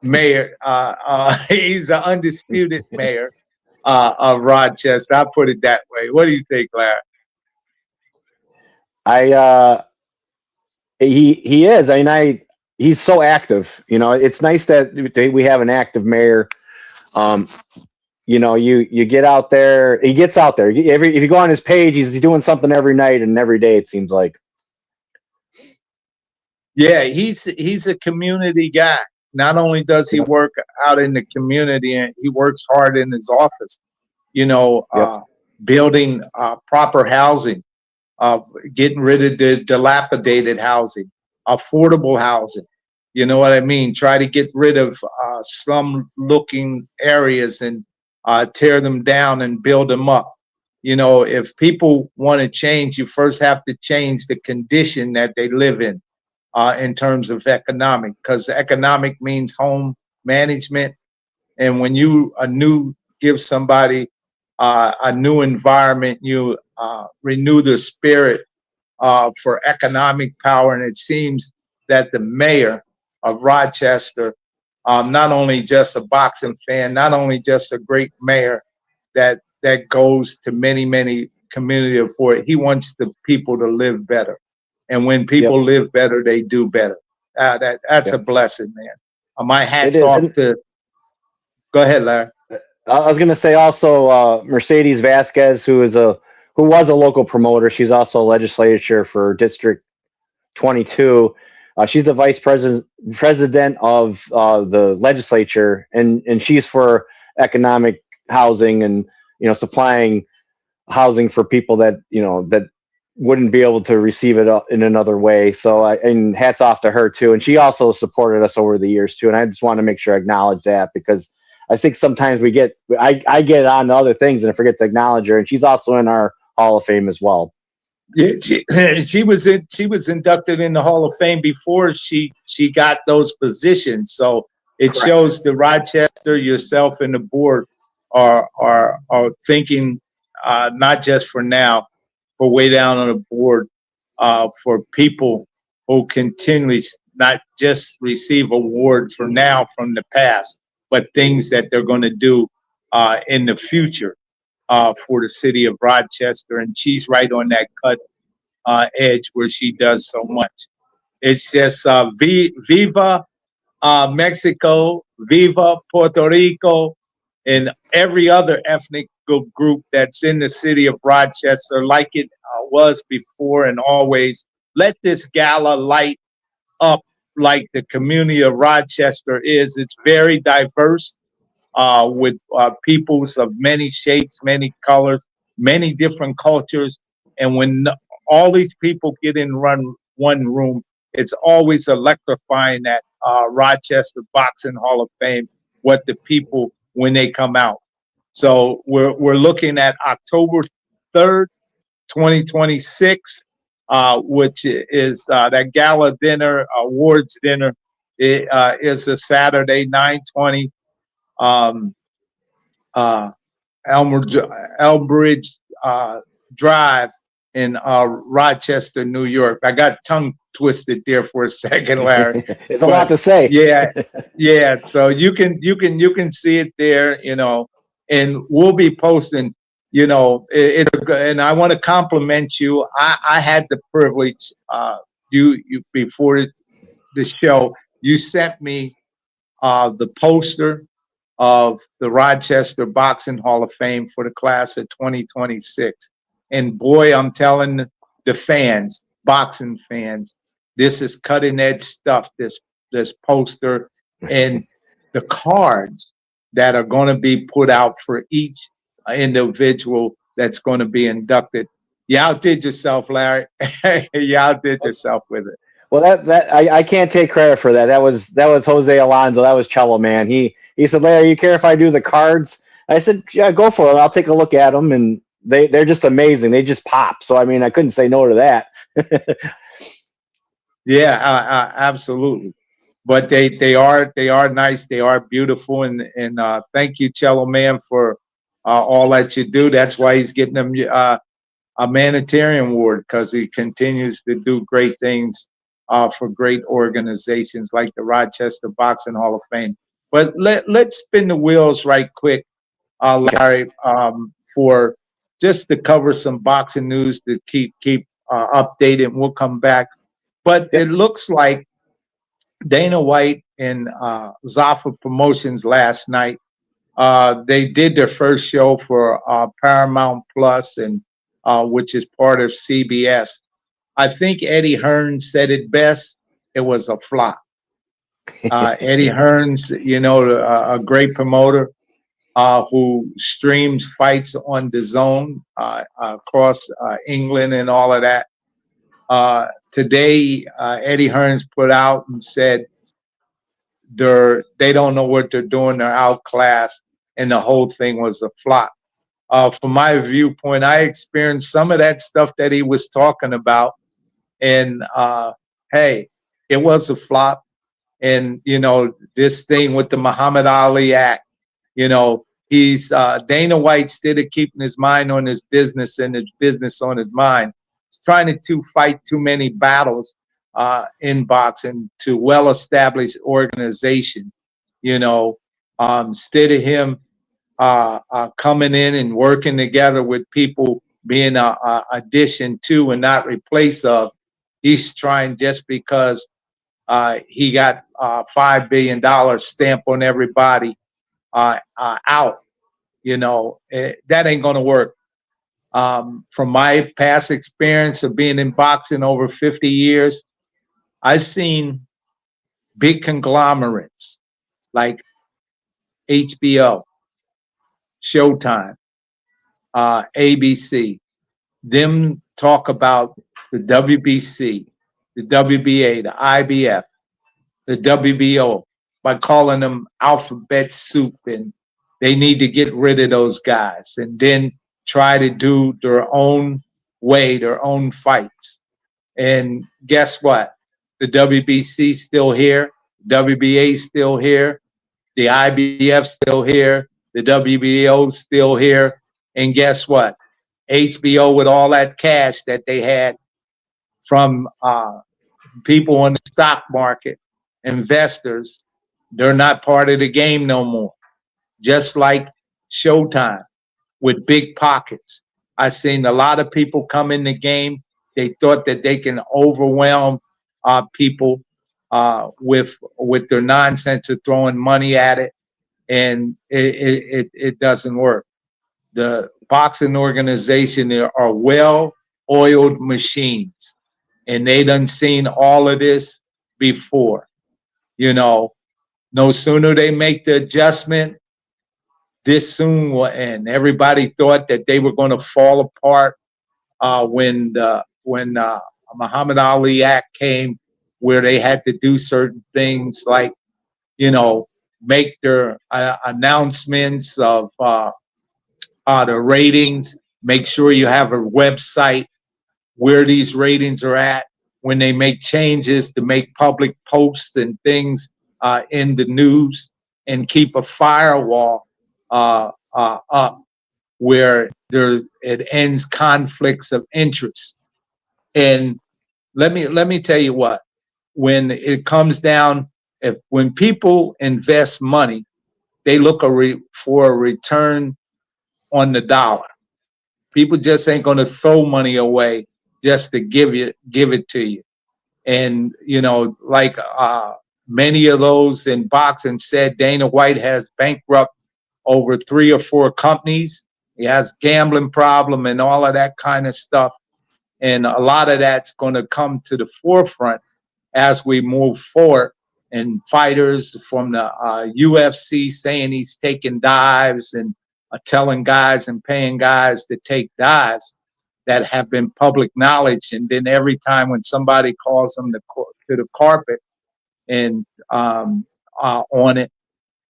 mayor. He's the undisputed mayor of Rochester. I put it that way. What do you think, Larry? He is. He's so active. It's nice that we have an active mayor. You get out there. He gets out there. If you go on his page, he's doing something every night and every day, it seems like. Yeah, he's a community guy. Not only does he work out in the community, and he works hard in his office, building proper housing, getting rid of the dilapidated housing, affordable housing. You know what I mean? Try to get rid of slum-looking areas and tear them down and build them up. If people want to change, you first have to change the condition that they live in terms of economic, because economic means home management. And when you give somebody a new environment, you renew the spirit for economic power. And it seems that the mayor of Rochester not only just a boxing fan, not only just a great mayor that goes to many community support. He wants the people to live better, and when people live better, they do better. That's a blessing, man. My hat's off to. Go ahead, Larry. I was going to say also Mercedes Vasquez, who was a local promoter. She's also a legislature for District 22. She's the vice president of the legislature, and she's for economic housing and supplying housing for people that that wouldn't be able to receive it in another way. So and hats off to her too. And she also supported us over the years too. And I just want to make sure I acknowledge that, because I think sometimes I get on to other things and I forget to acknowledge her. And she's also in our Hall of Fame as well. Yeah, she was inducted in the Hall of Fame before she got those positions. So it shows the Rochester, yourself, and the board are thinking not just for now, for way down on the board, for people who continually not just receive awards for now from the past, but things that they're going to do in the future for the city of Rochester. And she's right on that cut edge where she does so much. It's just Viva Mexico, Viva Puerto Rico, and every other ethnic group that's in the city of Rochester, like it was before and always. Let this gala light up like the community of Rochester is. It's very diverse with peoples of many shapes, many colors, many different cultures. And when all these people get in one room, it's always electrifying at Rochester Boxing Hall of Fame, what the people, when they come out. So we're looking at October 3rd, 2026, which is that gala dinner, awards dinner. It is a Saturday, 9:20, Elbridge Drive in Rochester, New York. I got tongue twisted there for a second, Larry. It's a lot to say. Yeah. So you can see it there, and we'll be posting. And I want to compliment you. I had the privilege. You before the show, you sent me the poster of the Rochester Boxing Hall of Fame for the class of 2026. And boy, I'm telling the fans, boxing fans, this is cutting edge stuff, this poster and the cards that are going to be put out for each individual that's going to be inducted. You outdid yourself, Larry. You outdid yourself with it. Well, I can't take credit for that. That was Jose Alonso. That was Cello, man. He said, "Larry, you care if I do the cards?" I said, "Yeah, go for it. I'll take a look at them." And they're just amazing. They just pop. So I mean, I couldn't say no to that. Yeah, absolutely. But they are nice. They are beautiful. And thank you, Cello Man, for all that you do. That's why he's getting them a humanitarian award, because he continues to do great things for great organizations like the Rochester Boxing Hall of Fame. But let's spin the wheels right quick, Larry, for just to cover some boxing news to keep updated. And we'll come back. But it looks like Dana White and Zaffa Promotions last night, they did their first show for Paramount Plus, and which is part of CBS. I think Eddie Hearn said it best. It was a flop. Eddie Hearn's, a great promoter who streams fights on DAZN across England and all of that. Today, Eddie Hearns put out and said they don't know what they're doing. They're outclassed, and the whole thing was a flop. From my viewpoint, I experienced some of that stuff that he was talking about. And hey, it was a flop. And this thing with the Muhammad Ali Act, he's Dana White's instead of keeping his mind on his business and his business on his mind. He's trying to fight too many battles in boxing to well-established organizations. you know, instead of him coming in and working together with people, being a addition to and not replace of. He's trying just because he got $5 billion stamp on everybody out. You know, that ain't gonna work. From my past experience of being in boxing over 50 years, I've seen big conglomerates like HBO, Showtime, ABC, them talk about the WBC, the WBA, the IBF, the WBO by calling them alphabet soup, and they need to get rid of those guys and then try to do their own way, their own fights. And guess what? The WBC still here, WBA still here, the IBF still here, the WBO still here, and guess what? HBO with all that cash that they had from people on the stock market, investors, they're not part of the game no more. Just like Showtime with big pockets. I've seen a lot of people come in the game. They thought that they can overwhelm people with their nonsense of throwing money at it, and it doesn't work. The boxing organization are well-oiled machines, and they done seen all of this before. You know, no sooner they make the adjustment, this soon will end. Everybody thought that they were going to fall apart when Muhammad Ali Act came, where they had to do certain things like, you know, make their announcements of the ratings, make sure you have a website where these ratings are at, when they make changes to make public posts and things in the news, and keep a firewall up where it ends conflicts of interest. And let me tell you what, when it comes down, when people invest money, they look for a return on the dollar. People just ain't going to throw money away just to give it to you. And you know, like many of those in boxing said, Dana White has bankrupt over 3 or 4 companies. He has gambling problem and all of that kind of stuff. And a lot of that's going to come to the forefront as we move forward. And fighters from the UFC saying he's taking dives and telling guys and paying guys to take dives that have been public knowledge. And then every time when somebody calls them to the carpet and on it,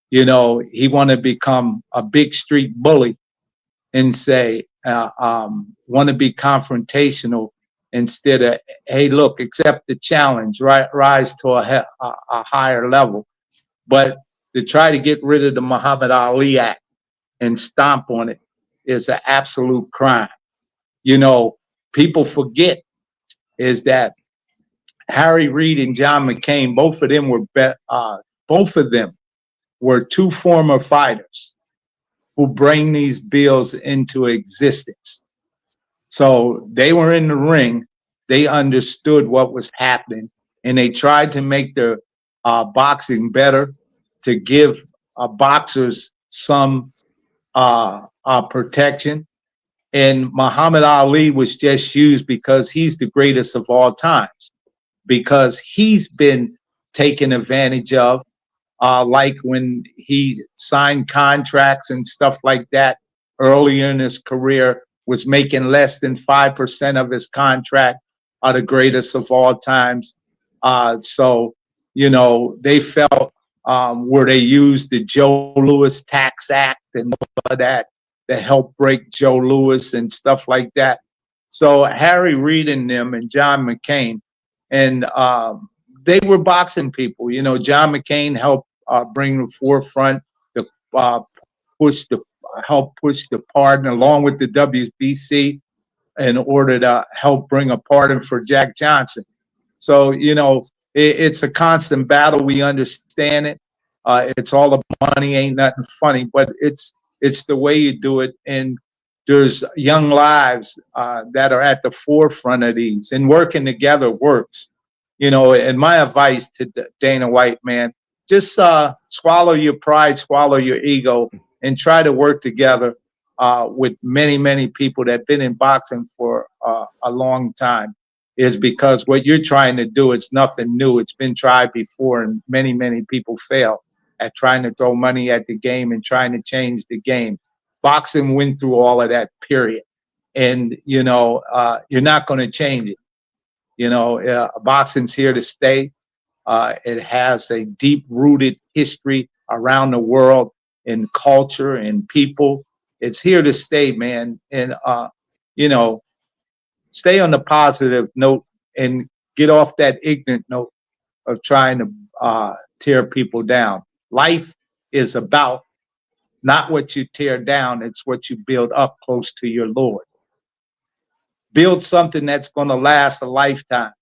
you know, he want to become a big street bully and say, want to be confrontational instead of, hey, look, accept the challenge, right, rise to a higher level. But to try to get rid of the Muhammad Ali Act and stomp on it is an absolute crime. You know, people forget is that Harry Reid and John McCain, both of them were 2 former fighters who bring these bills into existence. So they were in the ring, they understood what was happening, and they tried to make their boxing better, to give boxers some protection. And Muhammad Ali was just used because he's the greatest of all times, because he's been taken advantage of, like when he signed contracts and stuff like that earlier in his career, was making less than 5% of his contract, are the greatest of all times. So, you know, they felt where they used the Joe Louis Tax Act and all of that to help break Joe Louis and stuff like that. So Harry Reid and them and John McCain, and they were boxing people. You know, John McCain helped bring the forefront to help push the pardon along with the WBC in order to help bring a pardon for Jack Johnson. So, you know, it's a constant battle. We understand it. It's all about money, ain't nothing funny, but it's the way you do it. And there's young lives that are at the forefront of these, and working together works. You know, and my advice to Dana White, man, just swallow your pride, swallow your ego, and try to work together with many, many people that have been in boxing for a long time. Is because what you're trying to do is nothing new. It's been tried before, and many, many people fail at trying to throw money at the game and trying to change the game. Boxing went through all of that, period. And, you know, you're not going to change it. You know, boxing's here to stay. It has a deep-rooted history around the world in culture and people. It's here to stay, man. And, you know, stay on the positive note and get off that ignorant note of trying to tear people down. Life is about not what you tear down, it's what you build up close to your Lord. Build something that's going to last a lifetime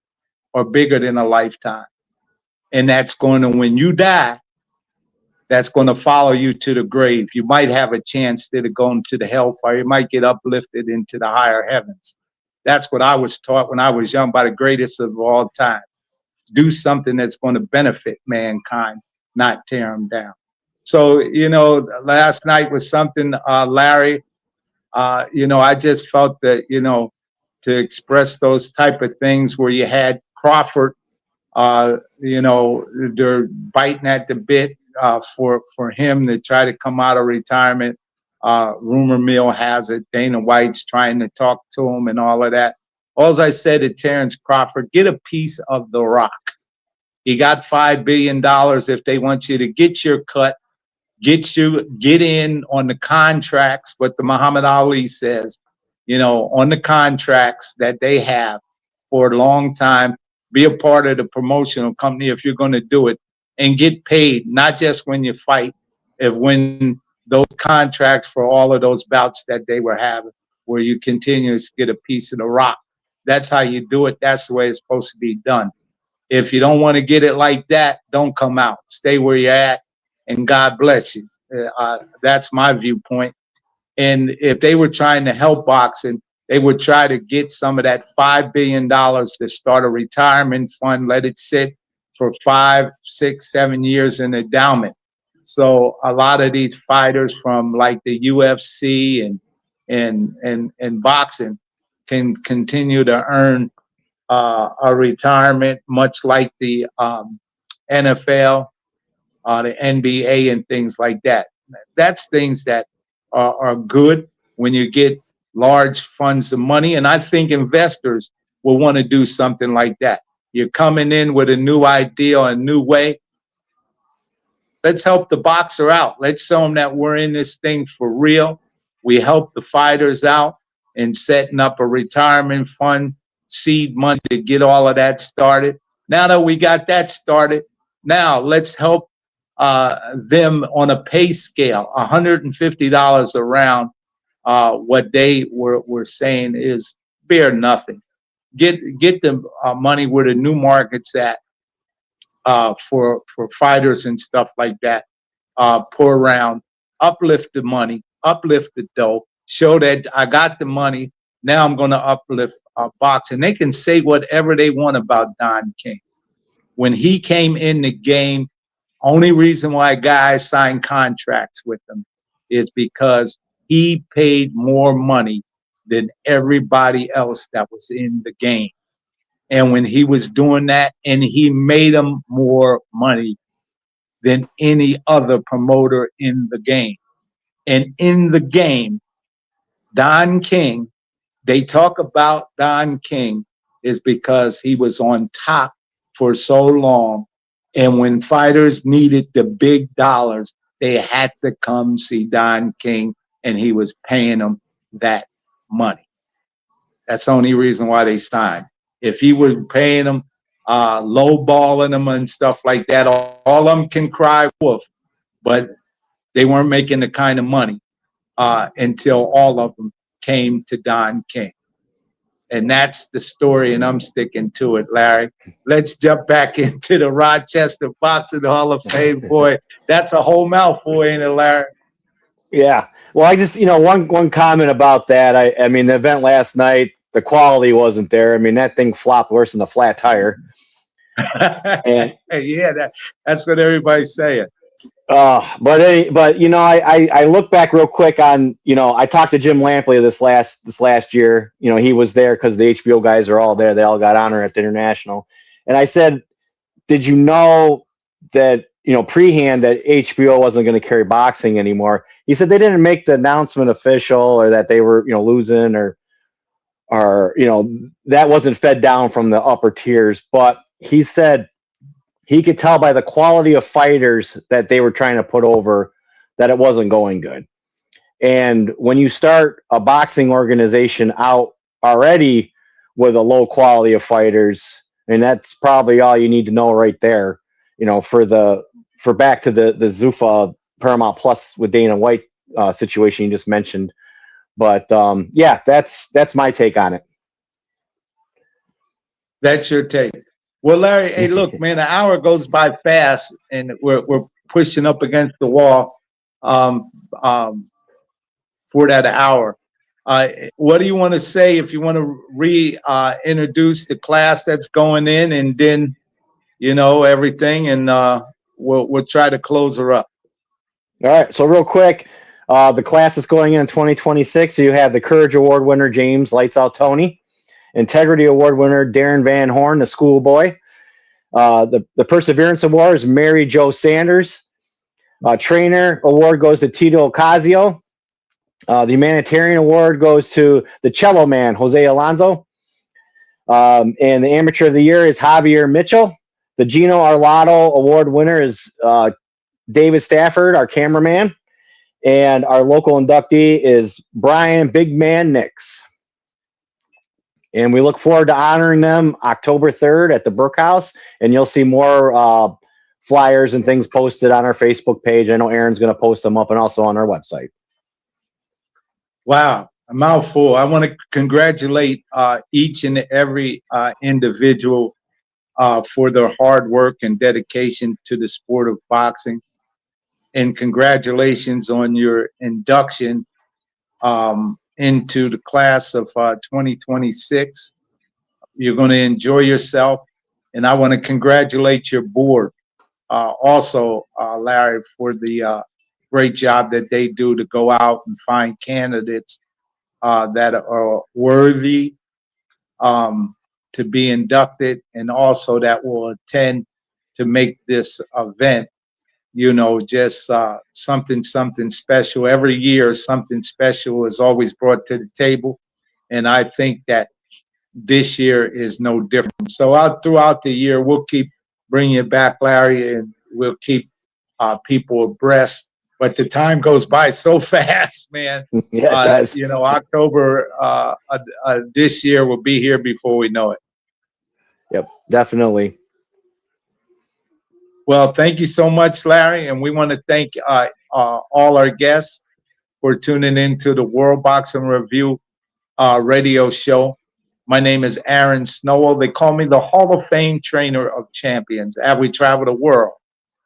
or bigger than a lifetime. And that's going to, when you die, that's going to follow you to the grave. You might have a chance to go into the hellfire. You might get uplifted into the higher heavens. That's what I was taught when I was young by the greatest of all time. Do something that's going to benefit mankind, not tear them down. So, you know, last night was something, Larry, you know, I just felt that, you know, to express those type of things where you had Crawford, you know, they're biting at the bit for him to try to come out of retirement. Rumor mill has it. Dana White's trying to talk to him and all of that. All I said to Terrence Crawford, get a piece of the rock. You got $5 billion if they want you to get your cut, get in on the contracts, what the Muhammad Ali says, you know, on the contracts that they have for a long time. Be a part of the promotional company if you're going to do it, and get paid, not just when you fight, if when those contracts for all of those bouts that they were having, where you continue to get a piece of the rock. That's how you do it. That's the way it's supposed to be done. If you don't want to get it like that, don't come out. Stay where you're at, and God bless you. That's my viewpoint. And if they were trying to help boxing, they would try to get some of that $5 billion to start a retirement fund, let it sit for 5, 6, 7 years in endowment. So a lot of these fighters from like the UFC and boxing can continue to earn a retirement, much like the NFL, the NBA, and things like that. That's things that are good when you get large funds of money. And I think investors will want to do something like that. You're coming in with a new idea, a new way. Let's help the boxer out. Let's show them that we're in this thing for real. We help the fighters out in setting up a retirement fund, seed money to get all of that started. Now that we got that started, now let's help them on a pay scale, $150 a round. What they were saying is bare nothing. Get the money where the new market's at for fighters and stuff like that. Pour around, uplift the money, uplift the dough, show that I got the money. Now I'm going to uplift boxing. They can say whatever they want about Don King. When he came in the game, only reason why guys signed contracts with him is because he paid more money than everybody else that was in the game. And when he was doing that, and he made them more money than any other promoter in the game. And in the game, Don King, they talk about Don King is because he was on top for so long. And when fighters needed the big dollars, they had to come see Don King, and he was paying them that money. That's the only reason why they signed. If he was paying them, lowballing them and stuff like that, all of them can cry wolf, but they weren't making the kind of money until all of them came to Don King. And that's the story, and I'm sticking to it, Larry. Let's jump back into the Rochester Boxing Hall of Fame. Boy, that's a whole mouthful, ain't it, Larry? Yeah. Well, I just, one comment about that. I mean, the event last night, the quality wasn't there. I mean, that thing flopped worse than a flat tire. And yeah, that's what everybody's saying. But I look back real quick on, I talked to Jim Lampley this last year. He was there because the HBO guys are all there. They all got honor at the International. And I said, did you know that, pre-hand that HBO wasn't going to carry boxing anymore? He said they didn't make the announcement official, or that they were, losing, or that wasn't fed down from the upper tiers. But he said he could tell by the quality of fighters that they were trying to put over that it wasn't going good. And when you start a boxing organization out already with a low quality of fighters, and that's probably all you need to know right there, for back to the Zuffa Paramount Plus with Dana White situation you just mentioned. But yeah, that's my take on it. That's your take. Well, Larry, hey, look, man, an hour goes by fast, and we're pushing up against the wall for that hour. What do you want to say, if you want to reintroduce the class that's going in, and then, everything, and we'll try to close her up. All right. So real quick, the class is going in 2026. So you have the Courage Award winner, James Lights Out Tony. Integrity Award winner Darren Van Horn, the schoolboy. The Perseverance Award is Mary Jo Sanders. Trainer Award goes to Tito Ocasio. The Humanitarian Award goes to the Cello Man, Jose Alonso. And the Amateur of the Year is Javier Mitchell. The Gino Arlotto Award winner is David Stafford, our cameraman. And our local inductee is Brian Big Man Nix. And we look forward to honoring them October 3rd at the Brook House. And you'll see more flyers and things posted on our Facebook page. I know Aaron's going to post them up, and also on our website. Wow, a mouthful. I want to congratulate each and every individual for their hard work and dedication to the sport of boxing. And congratulations on your induction into the class of 2026. You're going to enjoy yourself. And I want to congratulate your board also, Larry, for the great job that they do to go out and find candidates that are worthy to be inducted, and also that will attend to make this event, just something special. Every year, something special is always brought to the table. And I think that this year is no different. So throughout the year, we'll keep bringing it back, Larry, and we'll keep people abreast. But the time goes by so fast, man. Yeah, it does. October this year will be here before we know it. Yep, definitely. Well, thank you so much, Larry. And we want to thank all our guests for tuning into the World Boxing Review radio show. My name is Aaron Snowell. They call me the Hall of Fame Trainer of Champions, as we travel the world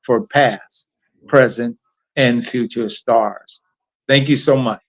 for past, present, and future stars. Thank you so much.